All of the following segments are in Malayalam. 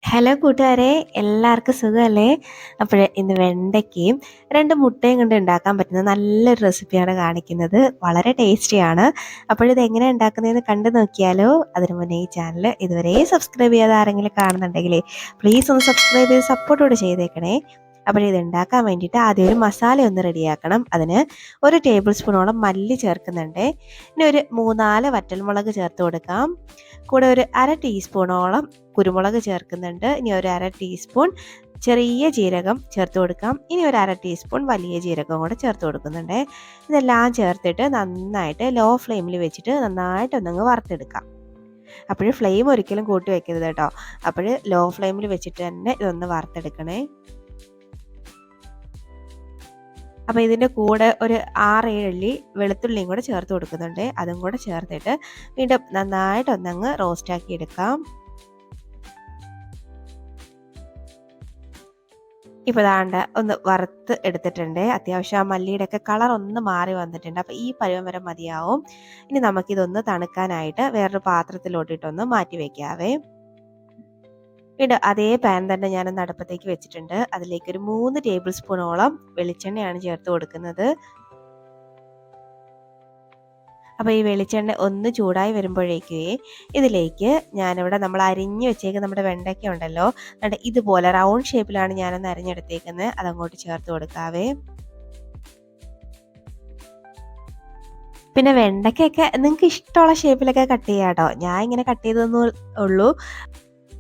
ഹലോ കൂട്ടുകാരെ, എല്ലാവർക്കും സുഖമല്ലേ? അപ്പോഴേ ഇന്ന് വെണ്ടയ്ക്കയും 2 മുട്ടയും കൊണ്ട് ഉണ്ടാക്കാൻ പറ്റുന്ന നല്ലൊരു റെസിപ്പിയാണ് കാണിക്കുന്നത്. വളരെ ടേസ്റ്റിയാണ്. അപ്പോഴിത് എങ്ങനെയാണ് ഉണ്ടാക്കുന്നതെന്ന് കണ്ടു നോക്കിയാലോ? അതിനു മുന്നേ ഈ ചാനൽ ഇതുവരെ സബ്സ്ക്രൈബ് ചെയ്യാതെ ആരെങ്കിലും കാണുന്നുണ്ടെങ്കിലേ പ്ലീസ് ഒന്ന് സബ്സ്ക്രൈബ് ചെയ്ത് സപ്പോർട്ട് കൂടെ ചെയ്തേക്കണേ. അപ്പോഴിത് ഉണ്ടാക്കാൻ വേണ്ടിയിട്ട് ആദ്യം ഒരു മസാല ഒന്ന് റെഡിയാക്കണം. അതിന് 1 ടേബിൾ സ്പൂണോളം മല്ലി ചേർക്കുന്നുണ്ട്. ഇനി ഒരു 3-4 വറ്റൽമുളക് ചേർത്ത് കൊടുക്കാം. കൂടെ ഒരു 1/2 ടീസ്പൂണോളം കുരുമുളക് ചേർക്കുന്നുണ്ട്. ഇനി ഒരു 1/2 ടീസ്പൂൺ ചെറിയ ജീരകം ചേർത്ത് കൊടുക്കാം. ഇനി ഒരു 1/2 ടീസ്പൂൺ വലിയ ജീരകം കൂടെ ചേർത്ത് കൊടുക്കുന്നുണ്ട്. ഇതെല്ലാം ചേർത്തിട്ട് നന്നായിട്ട് ലോ ഫ്ലെയിമിൽ വെച്ചിട്ട് നന്നായിട്ട് ഒന്നങ്ങ് വറുത്തെടുക്കാം. അപ്പോൾ ഫ്ലെയിം ഒരിക്കലും കൂട്ടി വെക്കരുത് കേട്ടോ. അപ്പോൾ ലോ ഫ്ലെയിമിൽ വെച്ചിട്ട് തന്നെ ഇതൊന്ന് വറുത്തെടുക്കണേ. അപ്പോൾ ഇതിൻ്റെ കൂടെ ഒരു 6-7 അല്ലി വെളുത്തുള്ളിയും കൂടെ ചേർത്ത് കൊടുക്കുന്നുണ്ട്. അതും കൂടെ ചേർത്തിട്ട് വീണ്ടും നന്നായിട്ട് ഒന്നങ്ങ് റോസ്റ്റാക്കി എടുക്കാം. ഇപ്പോൾ ദാണ്ട ഒന്ന് വറുത്ത് എടുത്തിട്ടുണ്ട്. അത്യാവശ്യം ആ മല്ലിയുടെ ഒക്കെ കളർ ഒന്ന് മാറി വന്നിട്ടുണ്ട്. അപ്പോൾ ഈ പരുവം വരെ മതിയാവും. ഇനി നമുക്കിതൊന്ന് തണുക്കാനായിട്ട് വേറൊരു പാത്രത്തിലോട്ടിട്ടൊന്ന് മാറ്റി വയ്ക്കാവേ. വീണ്ടും അതേ പാൻ തന്നെ ഞാനൊന്ന് അടുപ്പത്തേക്ക് വെച്ചിട്ടുണ്ട്. അതിലേക്ക് ഒരു 3 ടേബിൾ സ്പൂണോളം വെളിച്ചെണ്ണയാണ് ചേർത്ത് കൊടുക്കുന്നത്. അപ്പോൾ ഈ വെളിച്ചെണ്ണ ഒന്ന് ചൂടായി വരുമ്പോഴേക്കേ ഇതിലേക്ക് ഞാനിവിടെ നമ്മൾ അരിഞ്ഞ് വെച്ചേക്കുന്ന നമ്മുടെ വെണ്ടയ്ക്ക ഉണ്ടല്ലോ, ഇതുപോലെ റൗണ്ട് ഷേപ്പിലാണ് ഞാനൊന്ന് അരിഞ്ഞെടുത്തേക്കുന്നത്. അതങ്ങോട്ട് ചേർത്ത് കൊടുക്കാവേ. പിന്നെ വെണ്ടയ്ക്കൊക്കെ നിങ്ങൾക്ക് ഇഷ്ടമുള്ള ഷേപ്പിലൊക്കെ കട്ട് ചെയ്യാം കേട്ടോ. ഞാൻ ഇങ്ങനെ കട്ട് ചെയ്തതെന്നേ ഉള്ളൂ.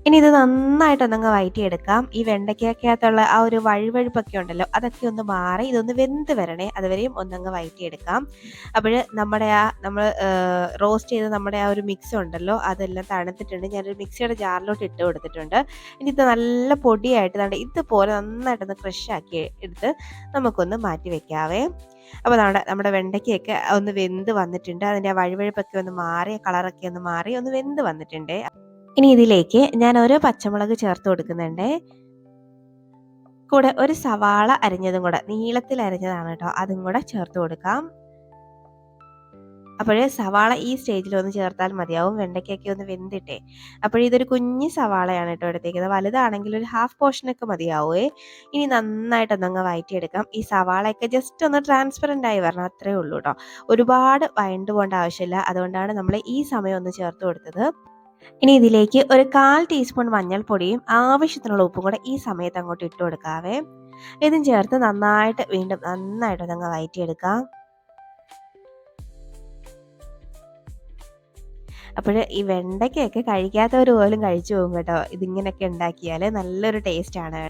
ഇനി ഇത് നന്നായിട്ടൊന്നങ്ങ് വഴറ്റിയെടുക്കാം. ഈ വെണ്ടയ്ക്കകത്തുള്ള ആ ഒരു വഴുവഴുപ്പൊക്കെ ഉണ്ടല്ലോ, അതൊക്കെ ഒന്ന് മാറി ഇതൊന്ന് വെന്ത് വരണേ. അതുവരെയും ഒന്നങ്ങ് വഴറ്റിയെടുക്കാം. അപ്പോൾ നമ്മൾ റോസ്റ്റ് ചെയ്ത് നമ്മുടെ ആ ഒരു മിക്സ് ഉണ്ടല്ലോ, അതെല്ലാം തണുത്തിട്ടുണ്ട്. ഞാനൊരു മിക്സിയുടെ ജാറിലോട്ട് ഇട്ട് കൊടുത്തിട്ടുണ്ട്. ഇനി ഇത് നല്ല പൊടിയായിട്ട് ഇതുപോലെ നന്നായിട്ടൊന്ന് ക്രഷാക്കി എടുത്ത് നമുക്കൊന്ന് മാറ്റി വെക്കാവേ. അപ്പോൾ നമ്മുടെ വെണ്ടയ്ക്കൊക്കെ ഒന്ന് വെന്ത് വന്നിട്ടുണ്ട്. അതിൻ്റെ ആ വഴുവഴുപ്പൊക്കെ ഒന്ന് മാറി, കളറൊക്കെ ഒന്ന് മാറി ഒന്ന് വെന്ത് വന്നിട്ടുണ്ട്. ഇനി ഇതിലേക്ക് ഞാൻ ഒരു പച്ചമുളക് ചേർത്ത് കൊടുക്കുന്നുണ്ട്. കൂടെ ഒരു സവാള അരിഞ്ഞതും കൂടെ നീളത്തിൽ അരിഞ്ഞതാണ് കേട്ടോ, അതും കൂടെ ചേർത്ത് കൊടുക്കാം. അപ്പോഴേ സവാള ഈ സ്റ്റേജിൽ ഒന്ന് ചേർത്താൽ മതിയാവും, വെണ്ടയ്ക്കൊക്കെ ഒന്ന് വെന്തിട്ടേ. അപ്പോഴിതൊരു കുഞ്ഞ് സവാളയാണ് കേട്ടോ എടുത്തേക്കുന്നത്. വലുതാണെങ്കിൽ ഒരു ഹാഫ് പോർഷനൊക്കെ മതിയാവേ. ഇനി നന്നായിട്ടൊന്നങ്ങ് വഴറ്റിയെടുക്കാം. ഈ സവാളയൊക്കെ ജസ്റ്റ് ഒന്ന് ട്രാൻസ്പെറൻ്റ് ആയി വരണം, അത്രേ ഉള്ളൂ കേട്ടോ. ഒരുപാട് വഴണ്ട് പോകേണ്ട ആവശ്യമില്ല. അതുകൊണ്ടാണ് നമ്മൾ ഈ സമയം ഒന്ന് ചേർത്ത് കൊടുത്തത്. ഇനി ഇതിലേക്ക് ഒരു 1/4 ടീസ്പൂൺ മഞ്ഞൾപ്പൊടിയും ആവശ്യത്തിനുള്ള ഉപ്പും കൂടെ ഈ സമയത്ത് അങ്ങോട്ട് ഇട്ട് കൊടുക്കാവേ. ഇതും ചേർത്ത് വീണ്ടും നന്നായിട്ട് അതങ്ങ് വഴറ്റിയെടുക്കാം. അപ്പോൾ ഈ വെണ്ടയ്ക്കൊക്കെ കഴിക്കാത്തവർ പോലും കഴിച്ചു പോകും കേട്ടോ. ഇതിങ്ങനെയൊക്കെ ഉണ്ടാക്കിയാൽ നല്ലൊരു ടേസ്റ്റാണ്.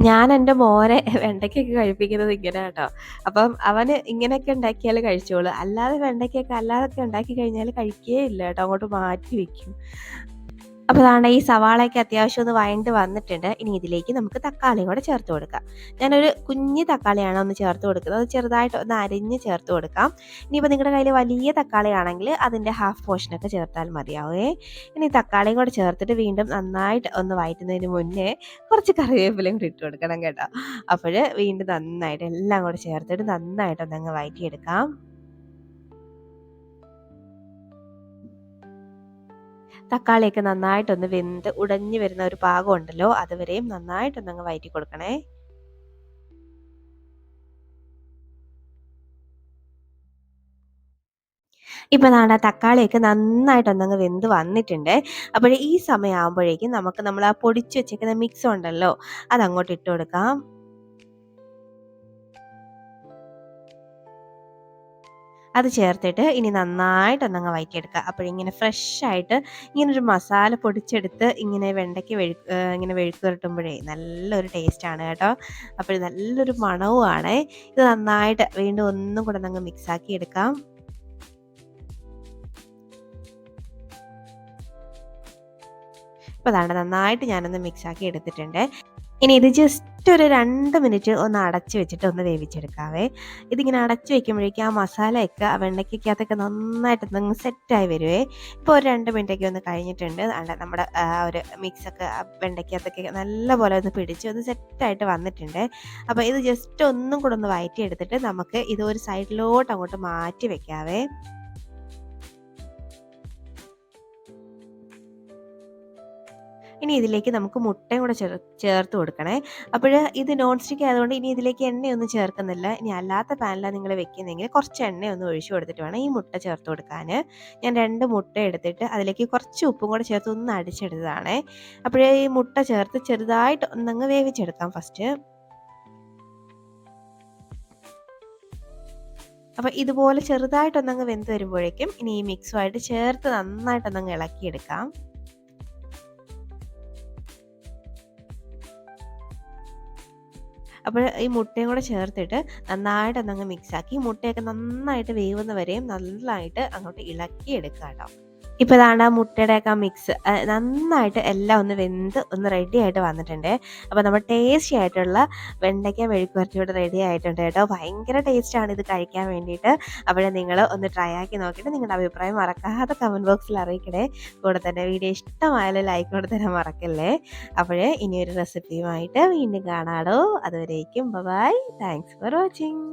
ഞാൻ എൻ്റെ മോനെ വെണ്ടയ്ക്കൊക്കെ കഴിപ്പിക്കുന്നത് ഇങ്ങനെ കേട്ടോ. അപ്പം അവന് ഇങ്ങനെയൊക്കെ ഉണ്ടാക്കിയാൽ കഴിച്ചോളൂ. അല്ലാതെ വെണ്ടയ്ക്കൊക്കെ അല്ലാതൊക്കെ ഉണ്ടാക്കി കഴിഞ്ഞാൽ കഴിക്കുകയേ ഇല്ല കേട്ടോ, അങ്ങോട്ട് മാറ്റി വെക്കും. അപ്പോൾ ഈ സവാളയൊക്കെ അത്യാവശ്യം ഒന്ന് വഴണ്ട് വന്നിട്ടുണ്ട്. ഇനി ഇതിലേക്ക് നമുക്ക് തക്കാളിയും കൂടെ ചേർത്ത് കൊടുക്കാം. ഞാനൊരു കുഞ്ഞ് തക്കാളിയാണ് ഒന്ന് ചേർത്ത് കൊടുക്കുന്നത്. അത് ചെറുതായിട്ട് ഒന്ന് അരിഞ്ഞ് ചേർത്ത് കൊടുക്കാം. ഇനിയിപ്പോൾ നിങ്ങളുടെ കയ്യിൽ വലിയ തക്കാളി ആണെങ്കിൽ അതിൻ്റെ ഹാഫ് പോർഷനൊക്കെ ചേർത്താൽ മതിയാവേ. ഇനി തക്കാളിയും കൂടെ ചേർത്തിട്ട് വീണ്ടും നന്നായിട്ട് ഒന്ന് വഴറ്റുന്നതിന് മുന്നേ കുറച്ച് കറിവേപ്പിലയും കൂടി ഇട്ട് കൊടുക്കണം കേട്ടോ. അപ്പോൾ വീണ്ടും നന്നായിട്ട് എല്ലാം കൂടെ ചേർത്തിട്ട് നന്നായിട്ടൊന്നങ്ങ് വഴറ്റിയെടുക്കാം. തക്കാളിയൊക്കെ നന്നായിട്ടൊന്ന് വെന്ത് ഉടഞ്ഞു വരുന്ന ഒരു പാകം ഉണ്ടല്ലോ, അതുവരെയും നന്നായിട്ടൊന്നങ്ങ് വഴറ്റി കൊടുക്കണേ. ഇപ്പം തക്കാളിയൊക്കെ നന്നായിട്ടൊന്നങ്ങ് വെന്ത് വന്നിട്ടുണ്ട്. അപ്പോൾ ഈ സമയമാകുമ്പോഴേക്കും നമ്മൾ ആ പൊടിച്ചു വെച്ചേക്കുന്ന മിക്സ് ഉണ്ടല്ലോ, അതങ്ങോട്ട് ഇട്ട് കൊടുക്കാം. അത് ചേർത്തിട്ട് ഇനി നന്നായിട്ടൊന്നങ്ങ് വഴറ്റിയെടുക്കുക. അപ്പോഴിങ്ങനെ ഫ്രഷായിട്ട് ഇങ്ങനൊരു മസാല പൊടിച്ചെടുത്ത് ഇങ്ങനെ വെണ്ടയ്ക്ക് ഇങ്ങനെ മെഴുക്ക് പുരട്ടുമ്പോഴേ നല്ലൊരു ടേസ്റ്റാണ് കേട്ടോ. അപ്പോൾ നല്ലൊരു മണവുമാണ്. ഇത് നന്നായിട്ട് വീണ്ടും ഒന്നും കൂടെ അങ്ങ് മിക്സാക്കി എടുക്കാം. ഇപ്പോൾ നന്നായിട്ട് ഞാനൊന്ന് മിക്സാക്കി എടുത്തിട്ടുണ്ട്. ഇനി ഇത് ജസ്റ്റ് ഒരു 2 മിനിറ്റ് ഒന്ന് അടച്ച് വെച്ചിട്ട് ഒന്ന് വേവിച്ചെടുക്കാവേ. ഇതിങ്ങനെ അടച്ച് വെക്കുമ്പോഴേക്കും ആ മസാലയൊക്കെ ആ വെണ്ടയ്ക്കകത്തൊക്കെ നന്നായിട്ടൊന്ന് സെറ്റായി വരുവേ. ഇപ്പോൾ ഒരു 2 മിനിറ്റൊക്കെ ഒന്ന് കഴിഞ്ഞിട്ടുണ്ട്. നമ്മുടെ ഒരു മിക്സൊക്കെ വെണ്ടയ്ക്കകത്തൊക്കെ നല്ലപോലെ ഒന്ന് പിടിച്ച് ഒന്ന് സെറ്റായിട്ട് വന്നിട്ടുണ്ട്. അപ്പോൾ ഇത് ജസ്റ്റ് ഒന്നും കൂടെ ഒന്ന് വഴറ്റിയെടുത്തിട്ട് നമുക്ക് ഇത് ഒരു സൈഡിലോട്ട് അങ്ങോട്ട് മാറ്റി വെക്കാവേ. ഇനി ഇതിലേക്ക് നമുക്ക് മുട്ടയും കൂടെ ചേർത്ത് കൊടുക്കണേ. അപ്പോൾ ഇത് നോൺ സ്റ്റിക്ക് ആയതുകൊണ്ട് ഇനി ഇതിലേക്ക് എണ്ണയൊന്നും ചേർക്കുന്നില്ല. ഇനി അല്ലാത്ത പാനിലാണ് നിങ്ങൾ വെക്കുന്നതെങ്കിൽ കുറച്ച് എണ്ണയൊന്ന് ഒഴിച്ച് കൊടുത്തിട്ട് വേണം ഈ മുട്ട ചേർത്ത് കൊടുക്കാൻ. ഞാൻ 2 മുട്ട എടുത്തിട്ട് അതിലേക്ക് കുറച്ച് ഉപ്പും കൂടെ ചേർത്ത് ഒന്ന് അടിച്ചെടുത്തതാണേ. അപ്പോഴേ ഈ മുട്ട ചേർത്ത് ചെറുതായിട്ട് ഒന്നങ്ങ് വേവിച്ചെടുക്കാം ഫസ്റ്റ്. അപ്പോൾ ഇതുപോലെ ചെറുതായിട്ടൊന്നങ്ങ് വെന്ത് വരുമ്പോഴേക്കും ഇനി ഈ മിക്സുമായിട്ട് ചേർത്ത് നന്നായിട്ടൊന്നങ്ങ് ഇളക്കിയെടുക്കാം. അപ്പോൾ ഈ മുട്ടയും കൂടെ ചേർത്തിട്ട് നന്നായിട്ടൊന്നങ്ങ് മിക്സാക്കി മുട്ടയൊക്കെ നന്നായിട്ട് വേവുന്ന വരെയും നന്നായിട്ട് അങ്ങോട്ട് ഇളക്കിയെടുക്കാം കേട്ടോ. ഇപ്പോൾ ഇതാണ് ആ മുട്ടയുടെയൊക്കെ ആ മിക്സ് നന്നായിട്ട് എല്ലാം ഒന്ന് വെന്ത് ഒന്ന് റെഡി ആയിട്ട് വന്നിട്ടുണ്ട്. അപ്പോൾ നമ്മുടെ ടേസ്റ്റി ആയിട്ടുള്ള വെണ്ടയ്ക്ക മെഴുക്കുവരട്ടിയോട് റെഡി ആയിട്ടുണ്ട് കേട്ടോ. ഭയങ്കര ടേസ്റ്റാണ് ഇത് കഴിക്കാൻ വേണ്ടിയിട്ട്. അപ്പോൾ നിങ്ങൾ ഒന്ന് ട്രൈ ആക്കി നോക്കിയിട്ട് നിങ്ങളുടെ അഭിപ്രായം മറക്കാതെ കമൻറ്റ് ബോക്സിൽ അറിയിക്കണേ. കൂടെ തന്നെ വീഡിയോ ഇഷ്ടമായാലും ലൈക്ക് കൊടുത്ത് തരാൻ മറക്കല്ലേ. അപ്പോൾ ഇനിയൊരു റെസിപ്പിയുമായിട്ട് വീണ്ടും കാണാടോ. അതുവരേക്കും ബൈ. Thanks for watching.